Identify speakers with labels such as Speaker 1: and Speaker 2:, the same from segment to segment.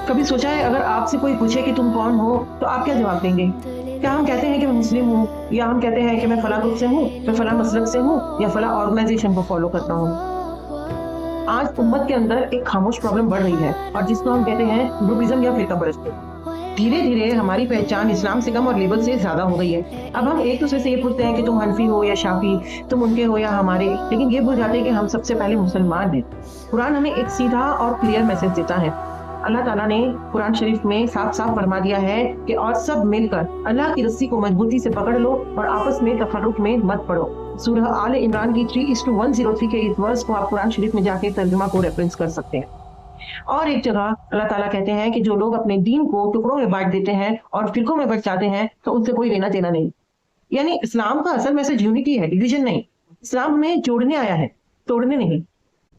Speaker 1: کبھی سوچا ہے اگر آپ سے کوئی پوچھے کہ تم کون ہو تو آپ کیا جواب دیں گے؟ کیا ہم کہتے ہیں کہ میں مسلم ہوں، یا ہم کہتے ہیں کہ میں فلاں گروپ سے ہوں، میں فلاں مسلک سے ہوں، یا فلاں آرگنائزیشن کو فالو کرتا ہوں؟ آج امت کے اندر ایک خاموش پرابلم بڑھ رہی ہے، اور جس کو ہم کہتے ہیں گروپزم یا فرقہ پرستی۔ دھیرے دھیرے ہماری پہچان اسلام سے کم اور لیبل سے زیادہ ہو گئی ہے۔ اب ہم ایک دوسرے سے یہ پوچھتے ہیں کہ تم حنفی ہو یا شافی، تم ان کے ہو یا ہمارے، لیکن یہ بھول جاتے ہیں کہ ہم سب سے پہلے مسلمان ہیں۔ قرآن ہمیں ایک سیدھا اور کلیئر میسج دیتا ہے۔ اللہ تعالیٰ نے قرآن شریف میں صاف صاف فرما دیا ہے کہ اور سب مل کر اللہ کی رسی کو مضبوطی سے پکڑ لو اور آپس میں تفرق میں مت پڑو۔ سورہ آل عمران کی 3:103 کے اس ورس کو آپ قرآن شریف میں جا کے ترجمہ کو ریفرنس کر سکتے ہیں۔ اور ایک جگہ اللہ تعالیٰ کہتے ہیں کہ جو لوگ اپنے دین کو ٹکڑوں میں بانٹ دیتے ہیں اور فرقوں میں بٹ جاتے ہیں تو ان سے کوئی لینا دینا نہیں۔ یعنی اسلام کا اصل میسج یونٹی ہے، ڈویژن نہیں۔ اسلام ہمیں جوڑنے آیا ہے، توڑنے نہیں۔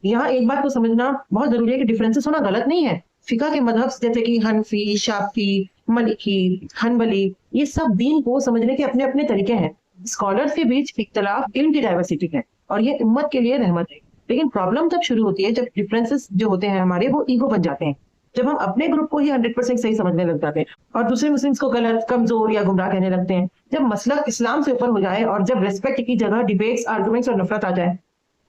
Speaker 1: یہاں ایک بات کو سمجھنا بہت ضروری ہے کہ ڈفرینسز ہونا غلط نہیں ہے۔ فقہ کے مذہب جیسے کہ حنفی، شافی، مالکی، حنبلی، یہ سب دین کو سمجھنے کے اپنے اپنے طریقے ہیں۔ اسکالرز کے بیچ اختلاف علم کی ڈائیورسٹی ہے اور یہ امت کے لیے رحمت ہے۔ لیکن پرابلم تب شروع ہوتی ہے جب ڈفرینسز جو ہوتے ہیں ہمارے وہ ایگو بن جاتے ہیں، جب ہم اپنے گروپ کو ہی 100% صحیح سمجھنے لگ جاتے ہیں اور دوسرے مسلمس کو غلط، کمزور یا گمراہ کہنے لگتے ہیں۔ جب مسلک اسلام سے اوپر ہو جائے اور جب ریسپیکٹ کی جگہ ڈیبیٹس، آرگومنٹس اور نفرت آ جائے۔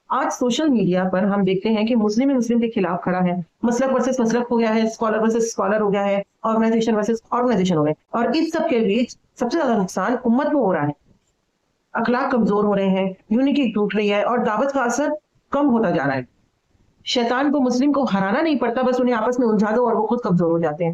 Speaker 1: آج سوشل میڈیا پر ہم دیکھتے ہیں کہ مسلم کے خلاف کھڑا ہے، مسلک ورسز مسلک ہو گیا ہے، اسکالر ورسز اسکالر ہو گیا ہے، آرگنائزیشن ورسز آرگنائزیشن ہو گئے، اور اس سب کے بیچ سب سے زیادہ نقصان امت کو ہو رہا ہے۔ اخلاق کمزور ہو رہے ہیں، یونٹی ٹوٹ رہی ہے اور دعوت کا اثر کم ہوتا جا رہا ہے۔ شیطان کو مسلم کو ہرانا نہیں پڑتا، بس انہیں آپس میں الجھا دو اور وہ خود کمزور ہو جاتے ہیں۔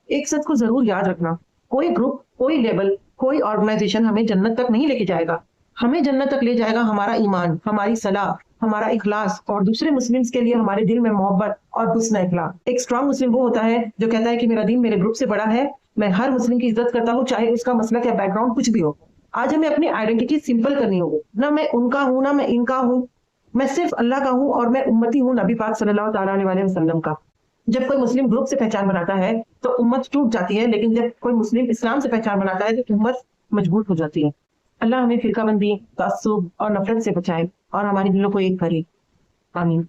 Speaker 1: ایک سچ کو ضرور یاد رکھنا، کوئی گروپ، کوئی لیبل، کوئی آرگنائزیشن ہمیں جنت تک نہیں لے کے جائے گا۔ ہمیں جنت تک لے جائے گا ہمارا ایمان، ہماری صلاح، ہمارا اخلاص اور دوسرے مسلمز کے لیے ہمارے دل میں محبت اور حسن اخلاق۔ ایک اسٹرانگ مسلم وہ ہوتا ہے جو کہتا ہے کہ میرا دین میرے گروپ سے بڑا ہے، میں ہر مسلم کی عزت کرتا ہوں، چاہے اس کا مسلک یا بیک گراؤنڈ کچھ بھی ہو۔ آج ہمیں اپنی آئیڈینٹی سمپل کرنی ہوگی، نہ میں ان کا ہوں، نہ میں ان کا ہوں، میں صرف اللہ کا ہوں اور میں امتی ہوں نبی پاک صلی اللہ تعالیٰ علیہ وسلم کا۔ جب کوئی مسلم گروپ سے پہچان بناتا ہے تو امت ٹوٹ جاتی ہے، لیکن جب کوئی مسلم اسلام سے پہچان بناتا ہے تو امت مضبوط ہو جاتی ہے۔ اللہ ہمیں فرقہ بندی، تعصب اور نفرت سے بچائے اور ہمارے دلوں کو ایک کرے۔ آمین۔